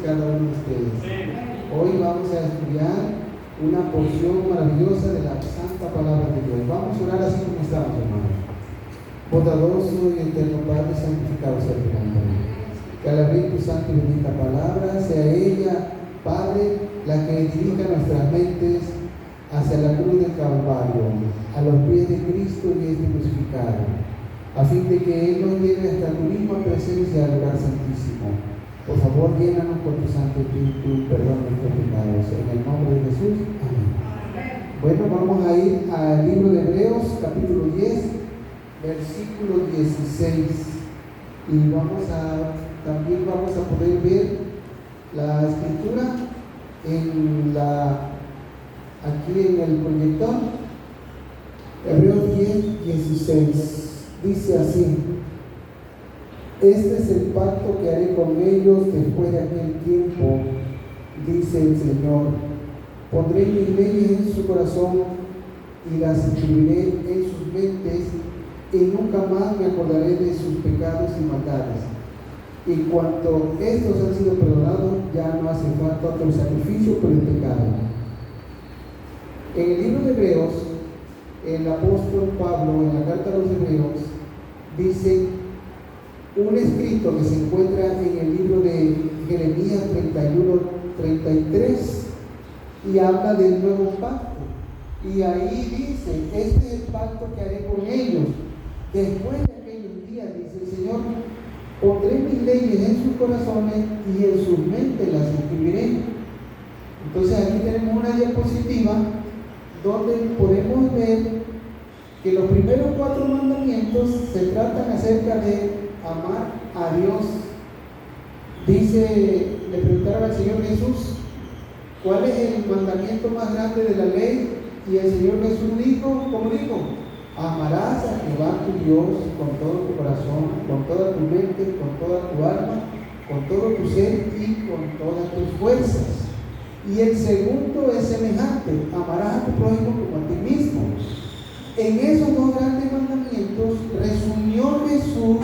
cada uno de ustedes. Hoy vamos a estudiar una porción maravillosa de la santa palabra de Dios. Vamos a orar así como estamos, hermanos. Bondadoso y eterno Padre, santificado sea tu nombre. Que al abrir tu santa y bendita palabra sea ella, Padre, la que dirija nuestras mentes hacia la cruz del Calvario, a los pies de Cristo y este crucificado, a fin de que Él nos lleve hasta tu misma presencia al lugar santísimo. Por favor, llénanos con tu Santo Espíritu, perdón nuestros pecados. En el nombre de Jesús, amén. Bueno, vamos a ir al libro de Hebreos, capítulo 10, versículo 16. Y también vamos a poder ver la escritura aquí en el proyector. Hebreos 10, 16. Dice así: este es el pacto que haré con ellos después de aquel tiempo, dice el Señor. Pondré mis leyes en su corazón y las escribiré en sus mentes, y nunca más me acordaré de sus pecados y maldades. Y cuanto estos han sido perdonados, ya no hace falta otro sacrificio por el pecado. En el libro de Hebreos, el apóstol Pablo, en la carta a los Hebreos, dice un escrito que se encuentra en el libro de Jeremías 31-33 y habla del nuevo pacto. Y ahí dice: este es el pacto que haré con ellos. Después de aquellos días, dice el Señor, pondré mis leyes en sus corazones y en sus mentes las escribiré. Entonces aquí tenemos una diapositiva donde podemos ver que los primeros 4 mandamientos se tratan acerca de amar a Dios. Le preguntaron al Señor Jesús: ¿cuál es el mandamiento más grande de la ley? Y el Señor Jesús dijo, ¿cómo dijo? Amarás a Jehová tu Dios con todo tu corazón, con toda tu mente, con toda tu alma, con todo tu ser y con todas tus fuerzas. Y el segundo es semejante: amarás a tu prójimo como a ti mismo. En esos 2 grandes mandamientos resumió Jesús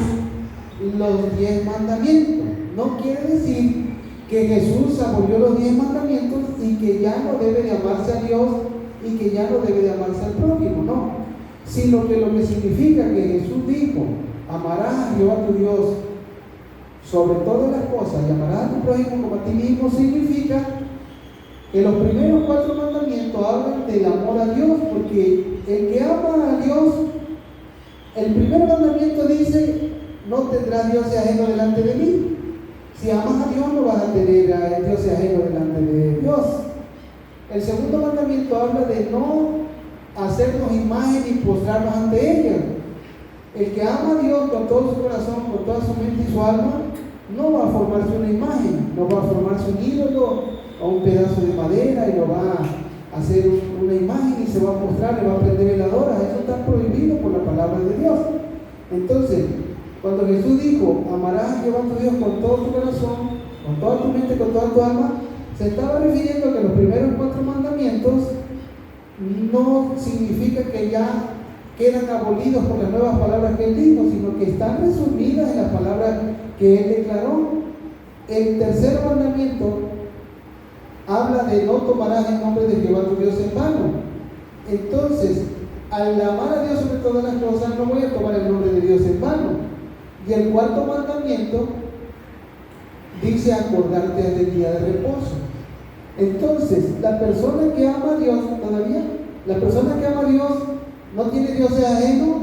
los 10 mandamientos. No quiere decir que Jesús abolió los 10 mandamientos y que ya no debe de amarse a Dios y que ya no debe de amarse al prójimo, no. Sino que lo que significa que Jesús dijo: amarás a Jehová tu Dios sobre todas las cosas y amarás a tu prójimo como a ti mismo, significa que los primeros 4 mandamientos hablan del amor a Dios, porque el que ama a Dios, el primer mandamiento dice: no tendrás dioses ajeno delante de mí. Si amas a Dios, no vas a tener a dioses ajeno delante de Dios. El segundo mandamiento habla de no hacernos imagen y postrarnos ante ella. El que ama a Dios con todo su corazón, con toda su mente y su alma, no va a formarse una imagen, no va a formarse un ídolo o un pedazo de madera y lo va a hacer una imagen y se va a mostrar, le va a prender veladoras. Eso está prohibido por la palabra de Dios. Entonces, cuando Jesús dijo: amarás a Jehová tu Dios con todo tu corazón, con toda tu mente, con toda tu alma, se estaba refiriendo a que los primeros 4 mandamientos no significa que ya quedan abolidos por las nuevas palabras que Él dijo, sino que están resumidas en las palabras que Él declaró. El tercer mandamiento habla de: no tomarás el nombre de Jehová tu Dios en vano. Entonces, al amar a Dios sobre todas las cosas, no voy a tomar el nombre de Dios en vano. Y el cuarto mandamiento dice: acordarte del día de reposo. Entonces, la persona que ama a Dios, la persona que ama a Dios no tiene dioses ajenos,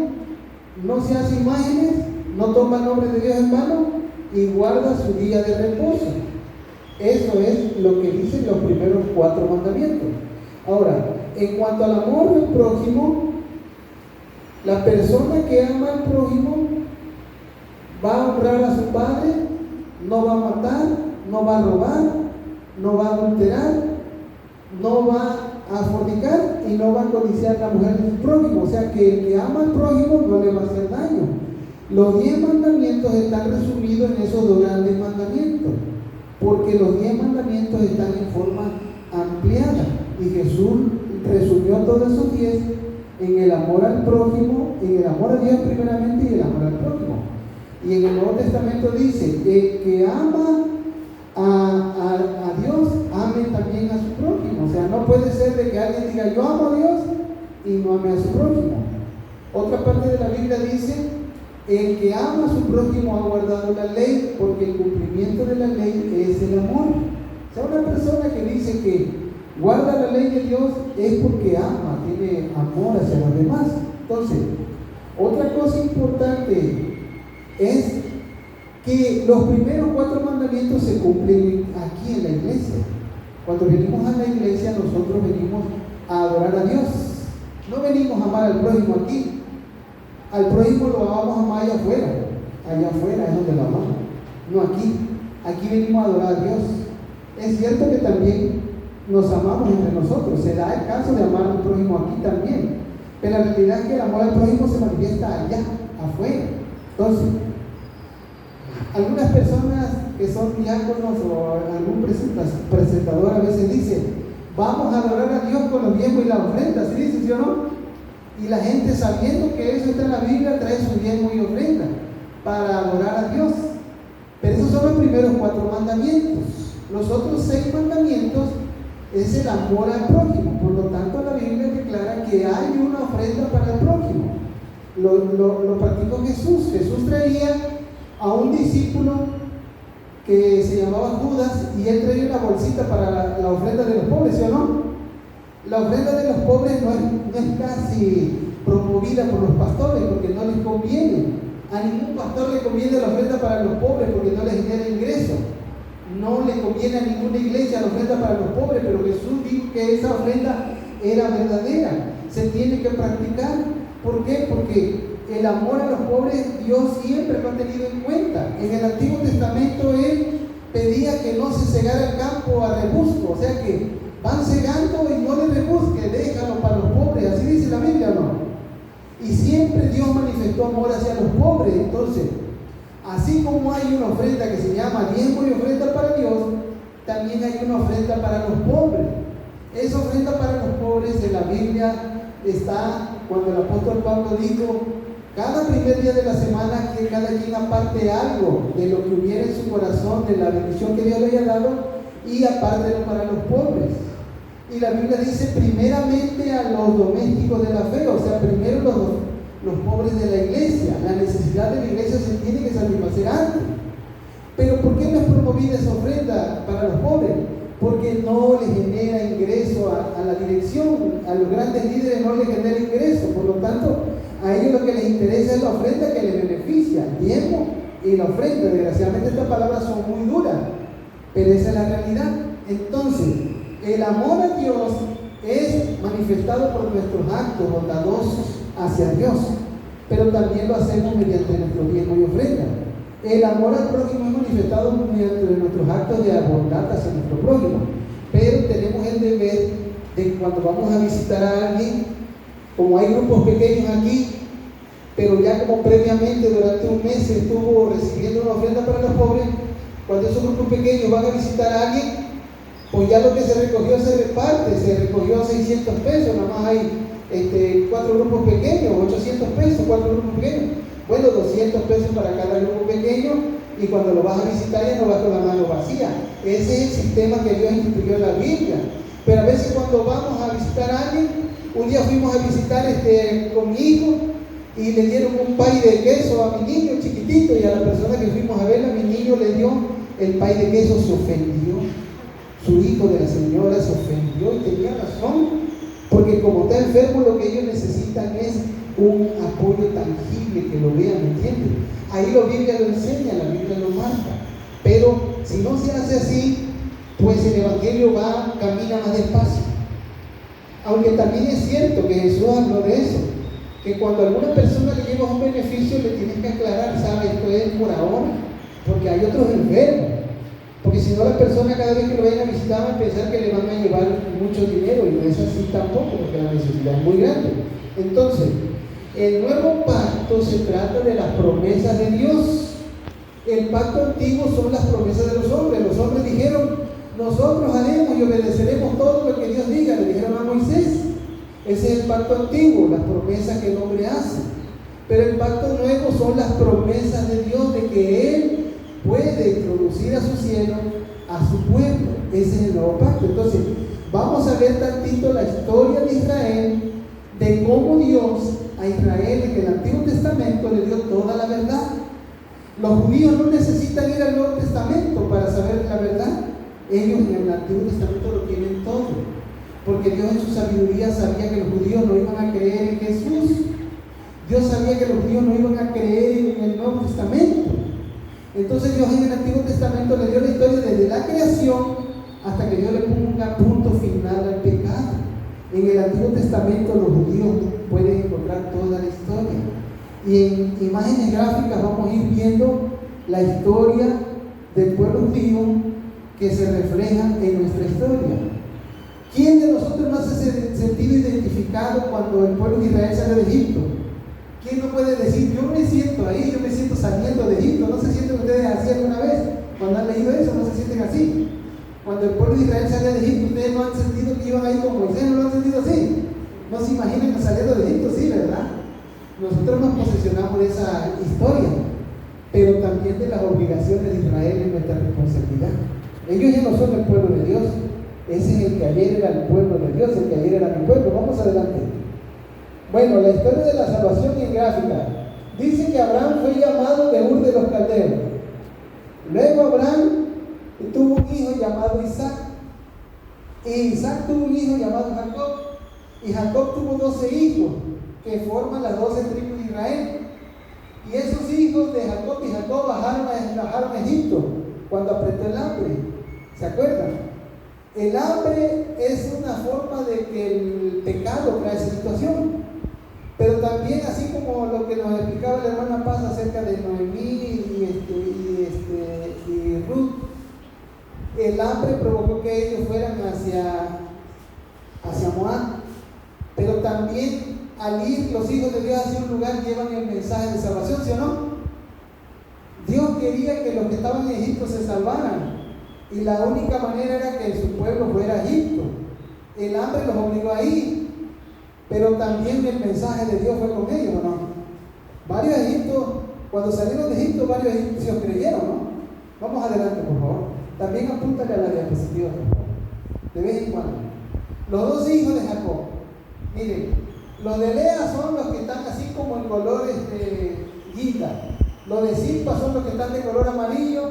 no se hace imágenes, no toma el nombre de Dios en vano y guarda su día de reposo. Eso es lo que dicen los primeros 4 mandamientos. Ahora, en cuanto al amor del prójimo, la persona que ama al prójimo va a honrar a su padre, no va a matar, no va a robar, no va a adulterar, no va a fornicar y no va a codiciar la mujer de su prójimo. O sea que el que ama al prójimo no le va a hacer daño. Los 10 mandamientos están resumidos en esos 2 grandes mandamientos, porque los 10 mandamientos están en forma ampliada y Jesús resumió todos esos 10 en el amor al prójimo, en el amor a Dios primeramente y el amor al prójimo. Y en el Nuevo Testamento dice: el que ama a que alguien diga yo amo a Dios y no ame a su prójimo. Otra parte de la Biblia dice, el que ama a su prójimo ha guardado la ley, porque el cumplimiento de la ley es el amor. O sea, una persona que dice que guarda la ley de Dios es porque ama, tiene amor hacia los demás. Entonces, otra cosa importante es que los primeros 4 mandamientos se cumplen aquí en la iglesia. Cuando venimos a la iglesia, nosotros venimos a adorar a Dios. No venimos a amar al prójimo aquí. Al prójimo lo vamos a amar allá afuera. Allá afuera es donde lo amamos. No aquí. Aquí venimos a adorar a Dios. Es cierto que también nos amamos entre nosotros. Se da el caso de amar al prójimo aquí también. Pero la realidad es que el amor al prójimo se manifiesta allá, afuera. Entonces, algunas personas que son diáconos o algún presentador a veces dice, vamos a adorar a Dios con los diezmos y la ofrenda, ¿sí dice, sí o no? Y la gente, sabiendo que eso está en la Biblia, trae su diezmo y ofrenda para adorar a Dios. Pero esos son los primeros 4 mandamientos. Los otros 6 mandamientos es el amor al prójimo. Por lo tanto, la Biblia declara que hay una ofrenda para el prójimo. Lo practicó Jesús. Jesús traía a un discípulo que se llamaba Judas y él traía una bolsita para la ofrenda de los pobres, ¿sí o no? La ofrenda de los pobres no es casi promovida por los pastores porque no les conviene. A ningún pastor le conviene la ofrenda para los pobres porque no les genera ingreso. No le conviene a ninguna iglesia la ofrenda para los pobres, pero Jesús dijo que esa ofrenda era verdadera. Se tiene que practicar. ¿Por qué? Porque el amor a los pobres Dios siempre lo ha tenido en cuenta. En el Antiguo Testamento Él pedía que no se cegara el campo a rebusco, o sea que van cegando y no le rebusque, déjalo para los pobres, así dice la Biblia, ¿no? Y siempre Dios manifestó amor hacia los pobres. Entonces, así como hay una ofrenda que se llama diezmo y ofrenda para Dios, también hay una ofrenda para los pobres. Esa ofrenda para los pobres en la Biblia está cuando el apóstol Pablo dijo, cada primer día de la semana que cada quien aparte algo de lo que hubiera en su corazón, de la bendición que Dios le haya dado, y apártelo para los pobres. Y la Biblia dice primeramente a los domésticos de la fe, o sea, primero los pobres de la iglesia. La necesidad de la iglesia se tiene que satisfacer antes. Pero ¿por qué no es promovida esa ofrenda para los pobres? Porque no les genera ingreso a la dirección, a los grandes líderes no les genera ingreso. Por lo tanto, a ellos lo que les interesa es la ofrenda que les beneficia, el diezmo y la ofrenda. Desgraciadamente estas palabras son muy duras, pero esa es la realidad. Entonces, el amor a Dios es manifestado por nuestros actos bondadosos hacia Dios, pero también lo hacemos mediante nuestro diezmo y ofrenda. El amor al prójimo es manifestado mediante nuestros actos de bondad hacia nuestro prójimo, pero tenemos el deber de que cuando vamos a visitar a alguien, como hay grupos pequeños aquí, pero ya como previamente durante un mes se estuvo recibiendo una ofrenda para los pobres, cuando esos grupos pequeños van a visitar a alguien, pues ya lo que se recogió se reparte, se recogió 600 pesos, nada más hay 4 grupos pequeños, 800 pesos, 4 grupos pequeños. Bueno, 200 pesos para cada grupo pequeño, y cuando lo vas a visitar ya no vas con la mano vacía. Ese es el sistema que Dios instituyó en la Biblia. Pero a veces cuando vamos a visitar a alguien, un día fuimos a visitar con mi hijo y le dieron un pay de queso a mi niño chiquitito, y a la persona que fuimos a ver, a mi niño le dio el pay de queso, se ofendió. Su hijo de la señora se ofendió y tenía razón, porque como está enfermo, lo que ellos necesitan es un apoyo tangible, que lo vean, ¿me entiendes? Ahí la Biblia lo enseña, la Biblia lo marca. Pero si no se hace así, pues el Evangelio camina más despacio. Aunque también es cierto que Jesús habló de eso, que cuando alguna persona le lleva un beneficio, le tienes que aclarar, ¿sabes? Esto es por ahora, porque hay otros enfermos. Porque si no, la persona cada vez que lo vayan a visitar va a pensar que le van a llevar mucho dinero, y no es así tampoco, porque la necesidad es muy grande. Entonces, el nuevo pacto se trata de las promesas de Dios. El pacto antiguo son las promesas de los hombres. Los hombres dijeron, nosotros haremos y obedeceremos todo lo que Dios diga, le dijeron a Moisés. Ese es el pacto antiguo, las promesas que el hombre hace. Pero el pacto nuevo son las promesas de Dios de que Él puede introducir a su cielo, a su pueblo. Ese es el nuevo pacto. Entonces, Vamos a ver tantito la historia de Israel, de cómo Dios a Israel en el Antiguo Testamento le dio toda la verdad. Los judíos no necesitan ir al Nuevo Testamento para saber la verdad. Ellos en el Antiguo Testamento lo tienen todo, porque Dios en su sabiduría sabía que los judíos no iban a creer en Jesús. Dios sabía que los judíos no iban a creer en el Nuevo Testamento. Entonces Dios en el Antiguo Testamento le dio la historia desde la creación hasta que Dios le ponga punto final al pecado. En el Antiguo Testamento los judíos pueden encontrar toda la historia. Y en imágenes gráficas vamos a ir viendo la historia del pueblo judío que se refleja en nuestra historia. ¿Quién de nosotros no se ha sentido identificado cuando el pueblo de Israel sale de Egipto? ¿Quién no puede decir, yo me siento ahí, yo me siento saliendo de Egipto? ¿No se sienten ustedes así alguna vez? Cuando han leído eso, ¿no se sienten así? Cuando el pueblo de Israel sale de Egipto, ¿ustedes no han sentido que iban ahí con Moisés? ¿No lo han sentido así? ¿No se imaginan que saliendo de Egipto? Sí, ¿verdad? Nosotros nos posesionamos de esa historia, pero también de las obligaciones de Israel en nuestra responsabilidad. Ellos ya no son el pueblo de Dios. Ese es el que ayer era el pueblo de Dios, el que ayer era mi pueblo. Vamos adelante. Bueno, la historia de la salvación en gráfica. Dice que Abraham fue llamado de Ur de los Caldeos. Luego Abraham tuvo un hijo llamado Isaac. Y Isaac tuvo un hijo llamado Jacob. Y Jacob tuvo 12 hijos que forman las 12 tribus de Israel. Y esos hijos de Jacob y Jacob bajaron a Egipto cuando apretó el hambre. ¿Se acuerdan? El hambre es una forma de que el pecado crea esa situación. Pero también, así como lo que nos explicaba la hermana Paz acerca de Noemí y Ruth, el hambre provocó que ellos fueran hacia Moab. Pero también al ir los hijos de Dios hacia un lugar llevan el mensaje de salvación, ¿sí o no? Dios quería que los que estaban en Egipto se salvaran, y la única manera era que su pueblo fuera a Egipto. El hambre los obligó a ir, pero también el mensaje de Dios fue con ellos, ¿no? Varios egipcios, cuando salieron de Egipto, varios egipcios creyeron, ¿no? Vamos adelante, por favor. También apúntale a la diapositiva, de vez en cuando. Los 12 hijos de Jacob, miren, los de Lea son los que están así como en color guinda. Los de Silpa son los que están de color amarillo,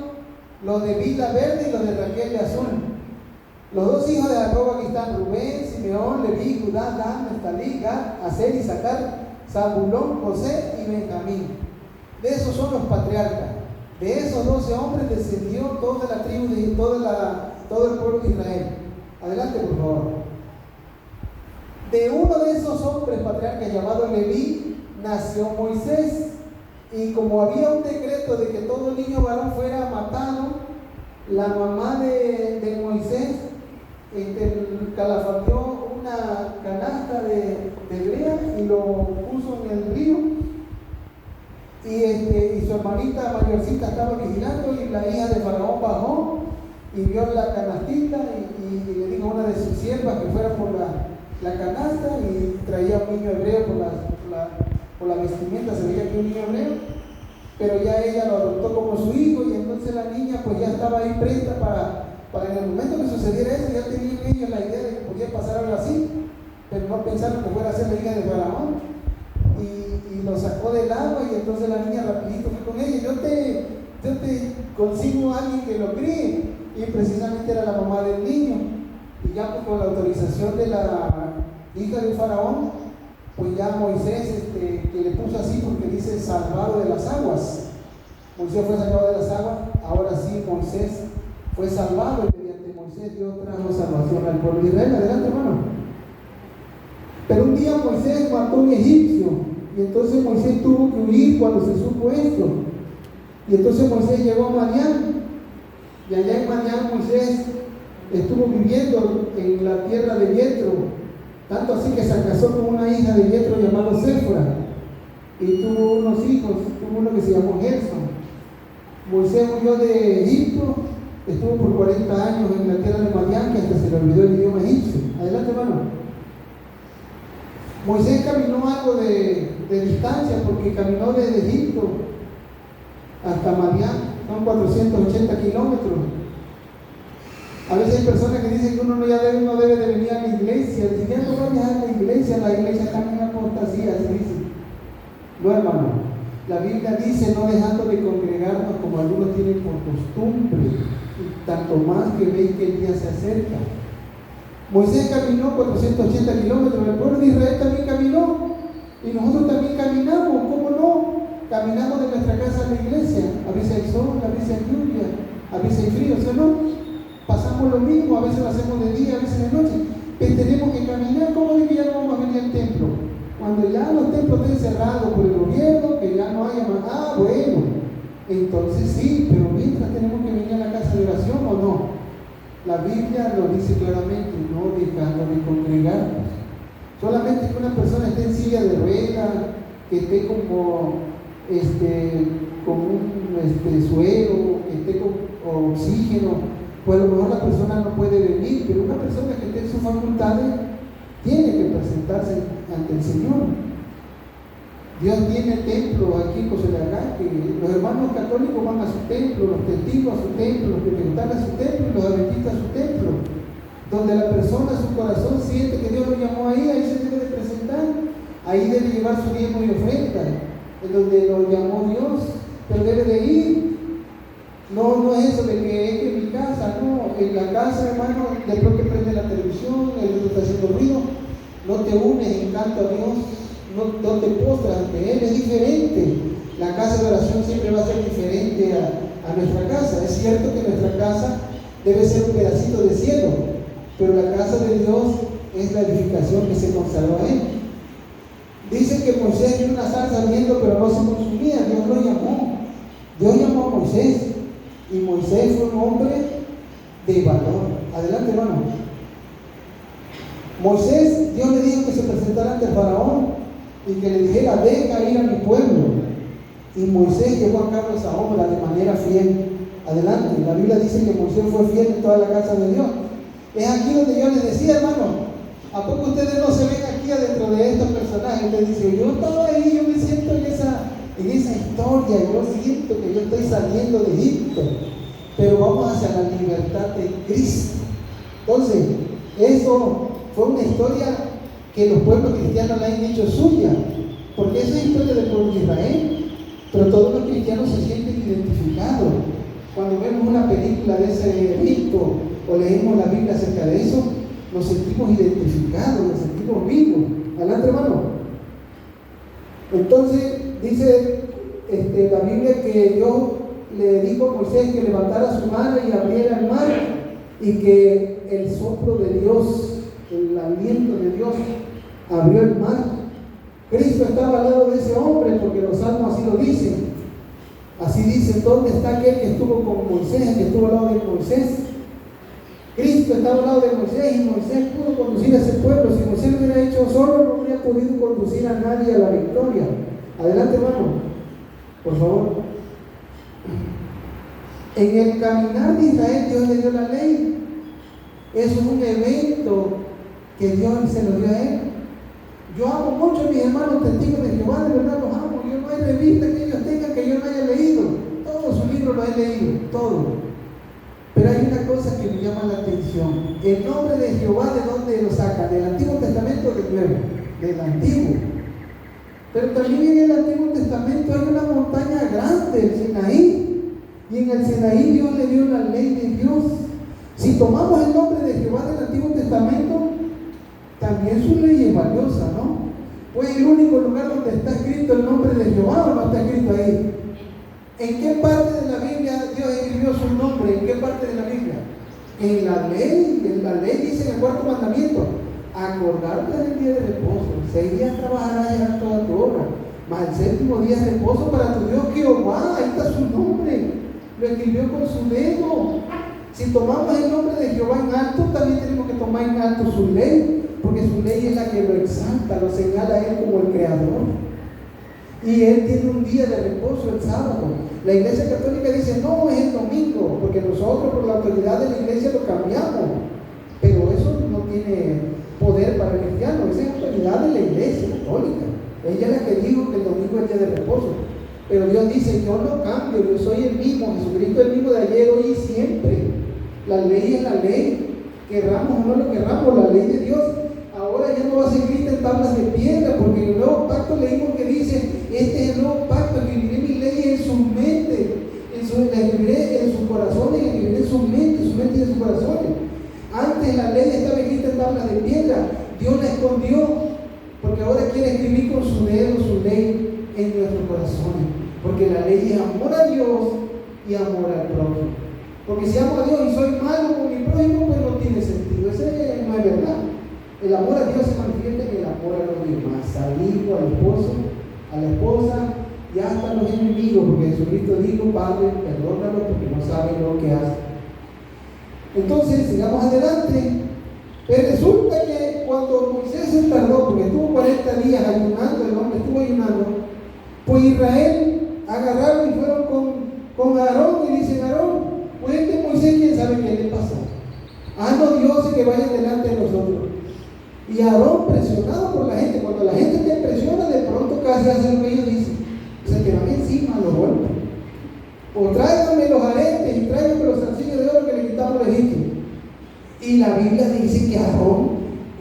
los de Bilha verde y los de Raquel de azul. Los 2 hijos de Jacob aquí están: Rubén, Simeón, Leví, Judá, Dan, Neftalí, Gad, Aser, Isaacar, Zabulón, José y Benjamín. De esos son los patriarcas. De esos 12 hombres descendió toda la tribu de todo el pueblo de Israel. Adelante, por favor. De uno de esos hombres patriarcas llamado Leví nació Moisés. Y como había un decreto de que todo niño varón fuera matado, la mamá de Moisés calafateó una canasta de brea y lo puso en el río. Y su hermanita mayorcita estaba vigilando, y la hija de Faraón bajó y vio la canastita y le dijo a una de sus siervas que fuera por la canasta, y traía un niño hebreo por la vestimenta, se veía que un niño hebreo, pero ya ella lo adoptó como su hijo, y entonces la niña pues ya estaba ahí presta para en el momento que sucediera eso. Ya tenían ellos la idea de que podía pasar algo así, pero no pensaron que fuera a ser la hija de Faraón, y lo sacó del agua, y entonces la niña rapidito fue con ella: yo te consigo a alguien que lo críe, y precisamente era la mamá del niño. Y ya pues, con la autorización de la hija del Faraón, pues ya Moisés, que le puso así porque dice salvado de las aguas. Moisés fue salvado de las aguas. Ahora sí, Moisés fue salvado, y mediante Moisés Dios trajo salvación al pueblo de Israel. Adelante, hermano. Pero un día Moisés mató a un egipcio, y entonces Moisés tuvo que huir cuando se supo esto. Y entonces Moisés llegó a Madián, y allá en Madián Moisés estuvo viviendo en la tierra de Yetro, tanto así que se casó con una hija de Yetro llamada Séfora, y tuvo unos hijos. Tuvo uno que se llamó Gerson. Moisés huyó de Egipto, estuvo por 40 años en la tierra de Madián, que hasta se le olvidó el idioma egipcio. Adelante, hermano. Moisés caminó algo de distancia, porque caminó desde Egipto hasta Madián, son 480 kilómetros. A veces hay personas que dicen que uno no debe de venir a la iglesia. Si ya no vayas a la iglesia camina apostasía, se dice. No, hermano. La Biblia dice, no dejando de congregarnos como algunos tienen por costumbre, y tanto más que veis que el día se acerca. Moisés caminó 480 kilómetros, el pueblo de Israel también caminó, y nosotros también caminamos, ¿cómo no? Caminamos de nuestra casa a la iglesia, a veces hay sol, a veces hay lluvia, a veces hay frío, ¿sí o no? Pasamos lo mismo, a veces lo hacemos de día, a veces de noche, pero tenemos que caminar. ¿Cómo de que ya no vamos a venir al templo? Cuando ya los templos estén cerrados por el gobierno, que ya no haya más, bueno, entonces sí, pero mientras tenemos que venir a la casa de oración o no. La Biblia lo dice claramente, no dejando de congregarnos. Solamente que una persona esté en silla de ruedas, que esté como con un suero, que esté con oxígeno, pues a lo mejor la persona no puede venir, pero una persona que esté en sus facultades tiene que presentarse ante el Señor. Dios tiene templo aquí en Cosoleacaque, que los hermanos católicos van a su templo, los testigos a su templo, los pentecostales a su templo y los adventistas a su templo, donde la persona, su corazón siente que Dios lo llamó ahí se debe de presentar, ahí debe llevar su diezmo y ofrenda, en donde lo llamó Dios, pero debe de ir. No es eso de que es que en mi casa, no, en la casa, hermano, después que prende la televisión, el está haciendo ruido, no te unes en canto a Dios, no te postras ante Él, es diferente. La casa de oración siempre va a ser diferente a nuestra casa. Es cierto que nuestra casa debe ser un pedacito de cielo, pero la casa de Dios es la edificación que se consagró a Él. Dice que Moisés vio una zarza ardiendo, pero no se consumía. Dios lo llamó. Dios llamó a Moisés, y Moisés fue un hombre de valor. Adelante, hermano. Moisés, Dios le dijo que se presentara ante el faraón y que le dijera, deja ir a mi pueblo. Y Moisés llevó a cabo esa obra de manera fiel. Adelante, la Biblia dice que Moisés fue fiel en toda la casa de Dios. Es aquí donde yo les decía, hermano, ¿a poco ustedes no se ven aquí adentro de estos personajes? Les dice, yo estaba ahí, yo me siento en esa historia, yo siento que yo estoy saliendo de Egipto, pero vamos hacia la libertad de Cristo. Entonces, eso fue una historia que los pueblos cristianos la han hecho suya, porque esa es historia del pueblo de Israel, pero todos los cristianos se sienten identificados. Cuando vemos una película de ese Egipto o leemos la Biblia acerca de eso, nos sentimos identificados, nos sentimos vivos. Adelante, hermano. Entonces dice la Biblia que Dios le dijo a Moisés que levantara su mano y abriera el mar, y que el soplo de Dios, el aliento de Dios, abrió el mar. Cristo estaba al lado de ese hombre, porque los salmos así lo dicen. Así dice, ¿dónde está aquel que estuvo con Moisés, el que estuvo al lado de Moisés? Cristo estaba al lado de Moisés, y Moisés pudo conducir a ese pueblo. Si Moisés lo hubiera hecho solo, no hubiera podido conducir a nadie a la victoria. Adelante, hermano, por favor. En el caminar de Israel, Dios le dio la ley. Eso es un evento que Dios se lo dio a él. Yo amo mucho a mis hermanos testigos de Jehová, de verdad los amo. Yo no hay revista que ellos tengan que yo no haya leído. Todos sus libros los he leído, todo. Pero hay una cosa que me llama la atención. El nombre de Jehová, ¿de dónde lo saca? ¿Del Antiguo Testamento o del Nuevo? Del Antiguo. Pero también en el Antiguo Testamento hay una montaña grande, el Sinaí. Y en el Sinaí Dios le dio la ley de Dios. Si tomamos el nombre de Jehová del Antiguo Testamento, también su ley es valiosa, ¿no? Pues el único lugar donde está escrito el nombre de Jehová, ¿o no está escrito ahí? ¿En qué parte de la Biblia Dios escribió su nombre? ¿En qué parte de la Biblia? En la ley dice en el cuarto mandamiento, acordarte del día de reposo, 6 días trabajarás y harás toda tu obra, mas el séptimo día es reposo para tu Dios Jehová. Ahí está su nombre, lo escribió con su dedo. Si tomamos el nombre de Jehová en alto, también tenemos que tomar en alto su ley, porque su ley es la que lo exalta, lo señala a Él como el Creador. Y Él tiene un día de reposo, el sábado. La Iglesia Católica dice, no, es el domingo, porque nosotros por la autoridad de la Iglesia lo cambiamos. Pero eso no tiene poder para el cristiano, esa es autoridad de la Iglesia Católica. Ella es la que dijo que el domingo es día de reposo. Pero Dios dice, yo no cambio, yo soy el mismo, Jesucristo es el mismo de ayer, hoy y siempre. La ley es la ley. Querramos o no lo querramos, la ley de Dios ahora ya no va a ser escrita en tablas de piedra, porque en el nuevo pacto leímos que dice: este es el nuevo pacto, escribiré mis leyes en sus mentes, la escribiré en sus corazones, la escribiré en sus mentes y en sus corazones. Antes la ley estaba escrita en tablas de piedra, Dios la escondió, porque ahora quiere escribir con su dedo su ley en nuestros corazones, porque la ley es amor a Dios y amor al prójimo. Porque si amo a Dios y soy malo con mi prójimo, pues no tiene sentido. Ese no es verdad. El amor a Dios se manifiesta en el amor a los demás, al hijo, al esposo, a la esposa y hasta a los enemigos, porque Jesucristo dijo: Padre, perdónalos porque no saben lo que hacen. Entonces, sigamos adelante. Pero resulta que cuando Moisés se tardó, porque estuvo 40 días ayunando, el hombre estuvo ayunando, pues Israel agarraron y fueron con Aarón y dicen: Aarón, pues Moisés, quién sabe qué le pasó. Haznos dioses que vayan delante de nosotros. Y Aarón, presionado por la gente, cuando la gente te presiona, de pronto casi hace lo que ellos dicen: se te van encima los golpes. O tráigame los aretes y tráigame los zarcillos de oro que le quitamos a Egipto. Y la Biblia dice que Aarón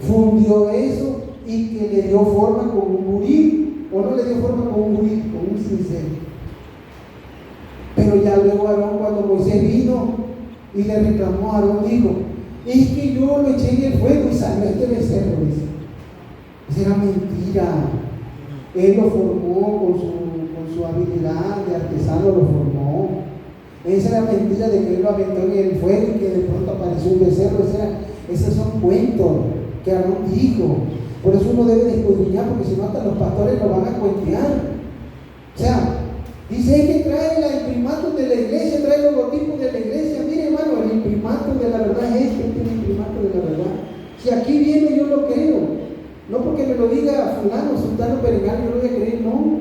fundió eso y que le dio forma con un buril, o no le dio forma con un buril, con un cincel. Pero ya luego Aarón, cuando Moisés vino y le reclamó, Aarón dijo: es que yo lo eché en el fuego y salió este becerro, dice. Esa era mentira. Él lo formó con su habilidad de artesano, lo formó. Esa era mentira de que él lo aventó en el fuego y que de pronto apareció un becerro. Esos son cuentos que Aarón dijo. Por eso uno debe de escudriñar, porque si no hasta los pastores lo van a cuentear. O sea, dice que trae la imprimatur de la iglesia, trae los logotipos de la iglesia. Mire, hermano, el imprimatur de la verdad es este es el imprimatur de la verdad. Si aquí viene, yo lo creo. No porque me lo diga fulano, sultano, perengano, yo lo voy a creer, no.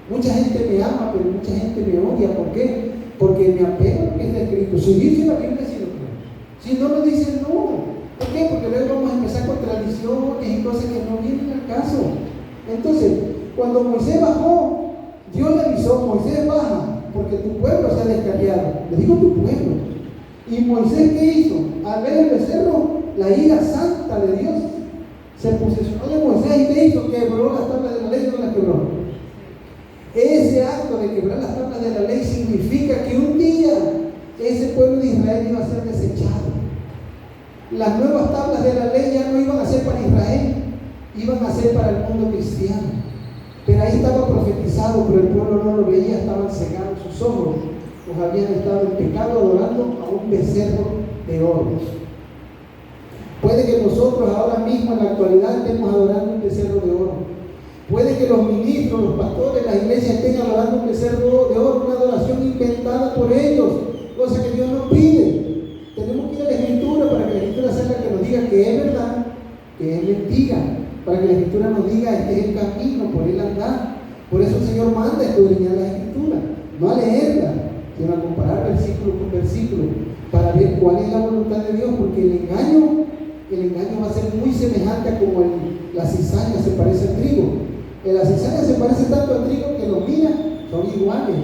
Mucha gente me ama, pero mucha gente me odia. ¿Por qué? Porque me apego a lo que está escrito. Si dice la Biblia, sí lo creo. Si no lo dice, no. ¿Por qué? Porque luego vamos a empezar con tradiciones y cosas que no vienen al caso. Entonces, cuando Moisés bajó, Dios le avisó: Moisés, baja, porque tu pueblo se ha descarriado. Le digo tu pueblo. ¿Y Moisés qué hizo? Al ver el becerro, la ira santa de Dios se posesionó de Moisés. ¿Y qué hizo? Quebró las tablas de la ley, no las quebró. Ese acto de quebrar las tablas de la ley significa que un día ese pueblo de Israel iba a ser desechado. Las nuevas tablas de la ley ya no iban a ser para Israel, iban a ser para el mundo cristiano. Pero ahí estaba profetizado, pero el pueblo no lo veía, estaban cegados sus ojos, pues habían estado en pecado adorando a un becerro de oro. Puede que nosotros ahora mismo en la actualidad estemos adorando un becerro de oro. Puede que los ministros, los pastores, las iglesias estén adorando un becerro de oro, una adoración inventada por ellos, cosa que Dios no pide. Tenemos que ir a la Escritura para que la Escritura sea la que nos diga que es verdad, que es mentira, para que la Escritura nos diga: este es el camino, por él andar. Por eso el Señor manda a escudriñar la Escritura, no a leerla, sino a comparar versículo con versículo, para ver cuál es la voluntad de Dios, porque el engaño va a ser muy semejante a como la cizaña se parece al trigo. La cizaña se parece tanto al trigo que los mira, son iguales,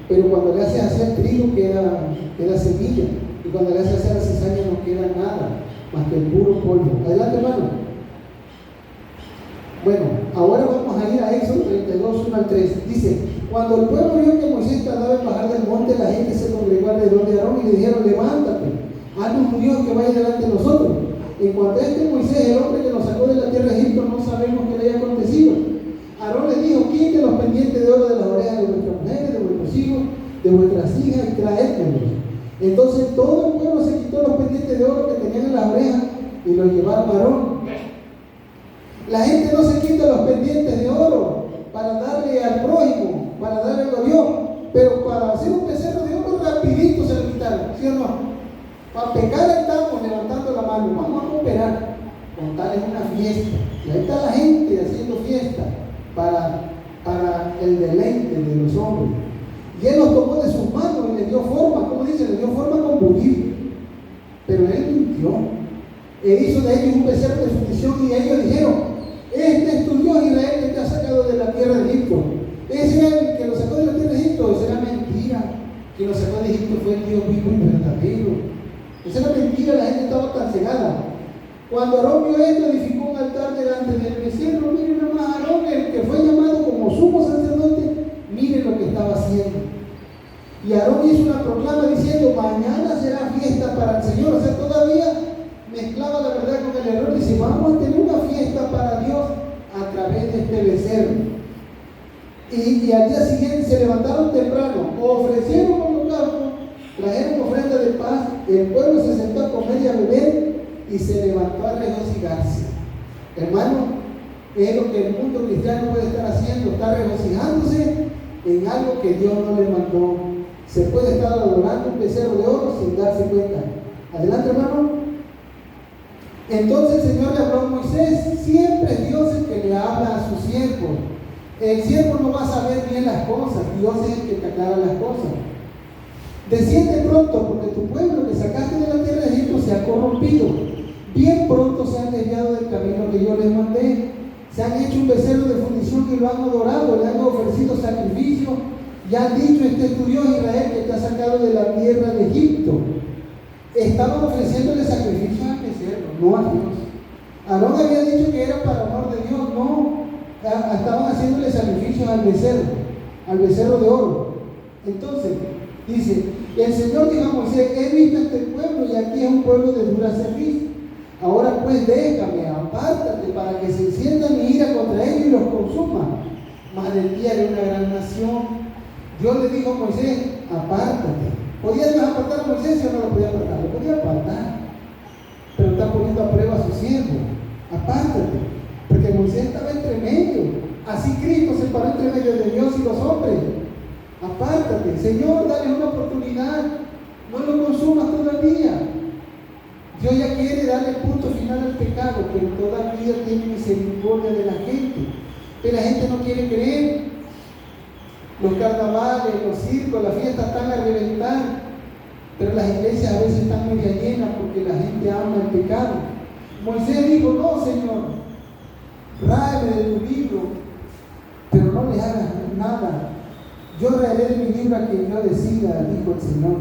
pero cuando le hace hacer trigo queda semilla, y cuando le hace hacer la cizaña no queda nada más que el puro polvo. Adelante, hermano. Bueno, ahora vamos a ir a Éxodo 32, 1 al 3. Dice: cuando el pueblo vio que Moisés tardaba en bajar del monte, la gente se congregó alrededor de Aarón y le dijeron: levántate, haznos un Dios que vaya delante de nosotros. En cuanto a Moisés, el hombre que nos sacó de la tierra de Egipto, no sabemos qué le haya acontecido. Aarón le dijo: quiten los pendientes de oro de las orejas de vuestras mujeres, de vuestros hijos, de vuestras hijas, y traédmelos. Entonces todo el pueblo se quitó los pendientes de oro que tenían en las orejas y los llevaron a Aarón. La gente no se quita los pendientes de oro para darle al prójimo, para darle a Dios, pero para hacer un becerro de oro rapidito se lo quitaron, ¿sí o no? Para pecar estamos levantando la mano, vamos a cooperar, con tal es una fiesta. Y ahí está la gente haciendo fiesta para el deleite de los hombres. Y él los tomó de sus manos y le dio forma, ¿cómo dice? Le dio forma con buril. Pero él mintió. Él hizo de ellos un becerro de fundición y ellos dijeron: este es tu Dios, Israel, que te ha sacado de la tierra de Egipto. Ese era el que lo sacó de la tierra de Egipto. Esa era mentira. Quien lo sacó de Egipto fue el Dios vivo y verdadero. Esa era mentira, la gente estaba tan cegada. Cuando Aarón vio esto, edificó un altar delante del becerro. Miren nomás, Aarón, el que fue llamado como sumo sacerdote, miren lo que estaba haciendo. Y Aarón hizo una proclama diciendo: mañana será fiesta para el Señor. O sea, todavía mezclaba la verdad con el error. Dice: vamos a tener una fiesta para Dios a través de este becerro. Y al día siguiente se levantaron temprano, ofrecieron holocausto, trajeron ofrenda de paz, el pueblo se sentó a comer y a beber y se levantó a regocijarse. Hermano, es lo que el mundo cristiano puede estar haciendo, está regocijándose en algo que Dios no le mandó. Se puede estar adorando un becerro de oro sin darse cuenta. Adelante, hermano. Entonces el Señor le habló a Moisés. Siempre es Dios el que le habla a su siervo. El siervo no va a saber bien las cosas, Dios es el que te aclara las cosas. Desciende pronto, porque tu pueblo que sacaste de la tierra de Egipto se ha corrompido. Bien pronto se han desviado del camino que yo les mandé. Se han hecho un becerro de fundición y lo han adorado, le han ofrecido sacrificio y han dicho: este es tu Dios Israel que te ha sacado de la tierra de Egipto. Estaban ofreciéndole sacrificio al becerro, no a Dios. Aarón había dicho que era para honor de Dios, no. Estaban haciéndole sacrificios al becerro de oro. Entonces, dice: el Señor dijo a Moisés: he visto este pueblo y aquí es un pueblo de dura servicio. Ahora pues déjame, apártate para que se encienda mi ira contra ellos y los consuma. Mas del día de una gran nación. Dios le dijo a Moisés: apártate. ¿Podía Dios apartar a Moisés o no lo podía apartar? Lo podía apartar, pero está poniendo a prueba a su siervo. Apártate, porque Moisés estaba entre medio. Así Cristo se paró entre medio de Dios y los hombres. Apártate, Señor, dale una oportunidad, no lo consumas todavía. Dios ya quiere darle punto final al pecado, pero todavía tiene misericordia de la gente. Que la gente no quiere creer. Los carnavales, los circos, las fiestas están a reventar, pero las iglesias a veces están media llenas porque la gente ama el pecado. Moisés dijo: no, Señor, ráeme de tu libro, pero no les hagas nada. Yo raeré de mi libro a quien yo decida, dijo el Señor.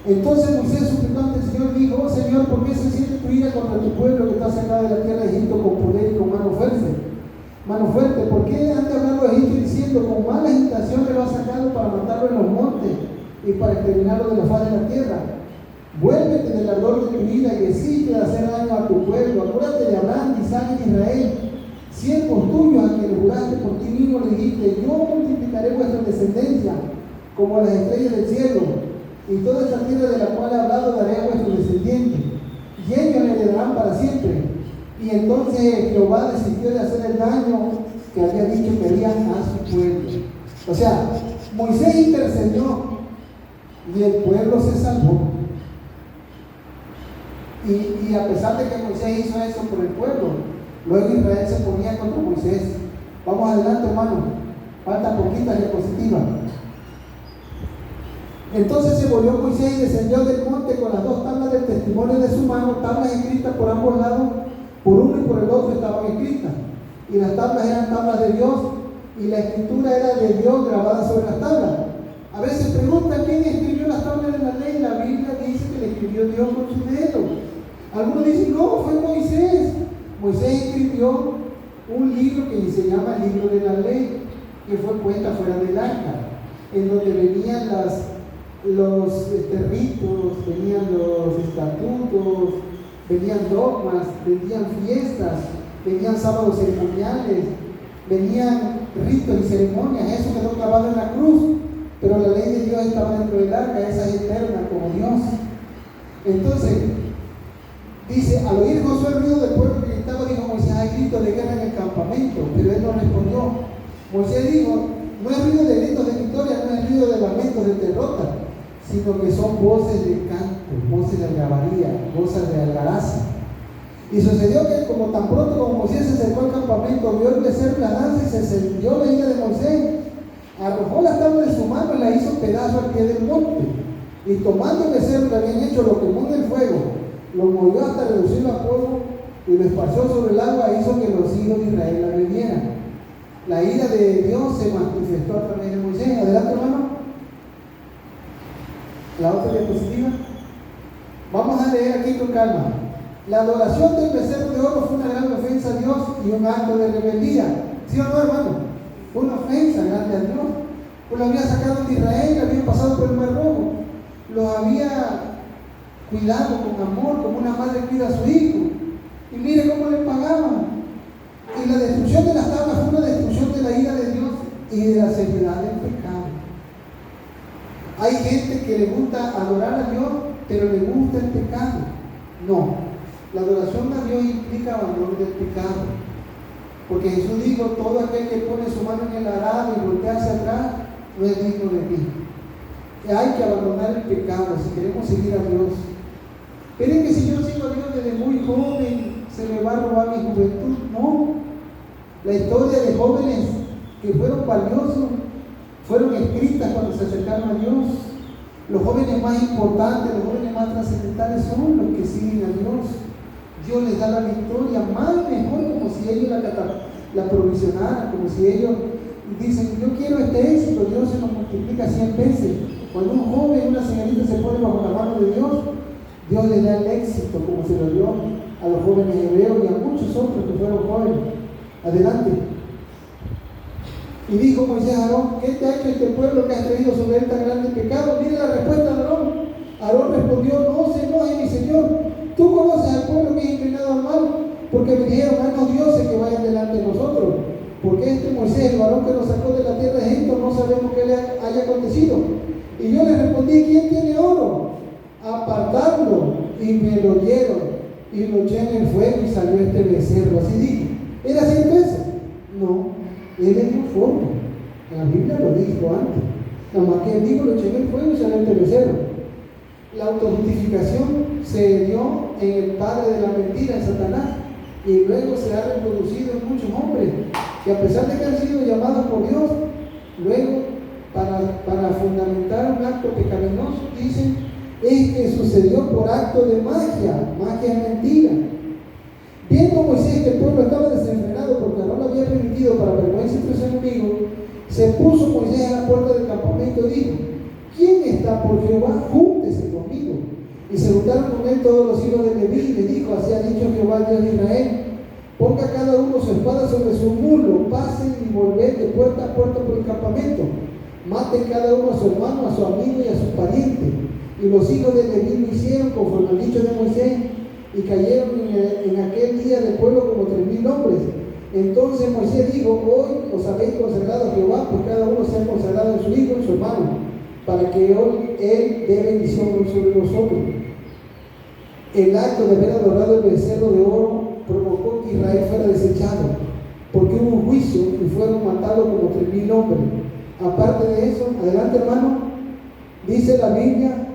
Entonces Moisés, suplicante del Señor, dijo: oh Señor, ¿por qué se siente tu ira contra tu pueblo que está sacado de la tierra de Egipto con poder y con mano fuerte? ¿Por qué han de hablar los egipcios diciendo: con malas intenciones lo has sacado para matarlo en los montes y para exterminarlo de la faz de la tierra? Vuélvete del ardor de tu ira y desiste de hacer daño a tu pueblo. Acuérdate de Abraham, Isaac y Israel, siervos tuyos a quienes juraste por ti mismo. Le dijiste: yo multiplicaré vuestra descendencia como las estrellas del cielo, y toda esta tierra de la cual he hablado daré a vuestros descendientes, y ellos le heredarán para siempre. Y entonces Jehová desistió de hacer el daño que había dicho que haría a su pueblo. O sea, Moisés intercedió y el pueblo se salvó. Y a pesar de que Moisés hizo eso por el pueblo, luego Israel se ponía contra Moisés. Vamos adelante, hermano. Falta poquita diapositiva. Entonces se volvió Moisés y descendió del monte con las dos tablas del testimonio de su mano, tablas escritas por ambos lados. Por uno y por el otro estaban escritas, y las tablas eran tablas de Dios, y la escritura era de Dios grabada sobre las tablas. A veces preguntan: ¿quién escribió las tablas de la ley? La Biblia dice que le escribió Dios con su dedo. Algunos dicen: no, fue Moisés. Moisés escribió un libro que se llama el libro de la ley, que fue puesta fuera del arca, en donde venían los ritos, venían los estatutos, venían dogmas, venían fiestas, venían sábados ceremoniales, venían ritos y ceremonias. Eso quedó clavado en la cruz, pero la ley de Dios estaba dentro del arca, esa es eterna como Dios. Entonces, dice: al oír Josué el ruido del pueblo que gritaba, dijo Moisés: hay grito de guerra en el campamento. Pero él no respondió. Moisés dijo: no es ruido de gritos de victoria, no es ruido de lamentos de derrota, sino que son voces de canto, voces de algarabía, voces de algaraza. Y sucedió que como tan pronto como Moisés se acercó al campamento, vio el becerro la danza y se encendió la ira de Moisés. Arrojó la tabla de su mano y la hizo pedazo al pie del monte. Y tomando el becerro que habían hecho, lo quemó en el fuego, lo movió hasta reducirlo a polvo y lo esparció sobre el agua e hizo que los hijos de Israel la bebieran. La ira de Dios se manifestó a través de Moisés. Adelante, hermano. La otra diapositiva. Vamos a aquí con calma. La adoración del becerro de oro fue una gran ofensa a Dios y un acto de rebeldía. ¿Sí o no, hermano? Fue una ofensa grande a Dios. Pues lo había sacado de Israel, lo habían pasado por el Mar Rojo, los había cuidado con amor, como una madre cuida a su hijo. Y mire cómo le pagaban. Y la destrucción de las tablas fue una destrucción de la ira de Dios y de la seriedad del pecado. Hay gente que le gusta adorar a Dios, pero le gusta el pecado. No, la adoración a Dios implica abandono del pecado. Porque Jesús dijo, todo aquel que pone su mano en el arado y voltea hacia atrás, no es digno de mí. Hay que abandonar el pecado si queremos seguir a Dios. ¿Creen que si yo sigo a Dios desde muy joven, se me va a robar mi juventud? No. La historia de jóvenes que fueron valiosos fueron escritas cuando se acercaron a Dios. Los jóvenes más importantes, los jóvenes más trascendentales son los que siguen a Dios. Dios les da la victoria más mejor, como si ellos la provisionaran, como si ellos dicen, yo quiero este éxito, Dios se lo multiplica 100 veces. Cuando un joven, una señorita se pone bajo la mano de Dios, Dios le da el éxito, como se lo dio a los jóvenes hebreos y a muchos otros que fueron jóvenes. Adelante. Y dijo Moisés a Aarón, ¿qué te ha hecho este pueblo que has traído sobre él tan grande pecado? Mire la respuesta de Aarón. Aarón respondió, no se enoje mi señor, tú conoces al pueblo que es inclinado al mal, porque me dijeron, haznos dioses que vayan delante de nosotros. Porque este Moisés, el varón que nos sacó de la tierra de Egipto, no sabemos qué le haya acontecido. Y yo le respondí, ¿quién tiene oro? Apartarlo. Y me lo dieron. Y lo eché en el fuego y salió este becerro. Así dijo. ¿Era cierto eso? No. Él le dio forma. La Biblia lo dijo antes. Nada más que él dijo, lo eché en el fuego y salió este becerro. La autojustificación se dio en el padre de la mentira, en Satanás. Y luego se ha reproducido en muchos hombres que a pesar de que han sido llamados por Dios, luego para fundamentar un acto pecaminoso, dicen, es que sucedió por acto de magia es mentira. Viendo Moisés que el pueblo estaba desenfrenado porque no lo había permitido para vergüenza entre sus enemigos, se puso Moisés a la puerta del campamento y dijo, ¿quién está por Jehová? Júntese conmigo. Y se juntaron con él todos los hijos de Leví y le dijo, así ha dicho Jehová Dios de Israel, ponga cada uno su espada sobre su muslo, pasen y volved de puerta a puerta por el campamento, maten cada uno a su hermano, a su amigo y a su pariente. Y los hijos de Leví lo hicieron conforme al dicho de Moisés, y cayeron en aquel día del pueblo como 3,000 hombres. Entonces Moisés dijo, hoy os habéis consagrado a Jehová, pues cada uno sea consagrado a su hijo y su hermano, para que hoy él dé bendición sobre vosotros. El acto de haber adorado el becerro de oro provocó que Israel fuera desechado, porque hubo un juicio y fueron matados como 3,000 hombres. Aparte de eso, adelante hermano, dice la Biblia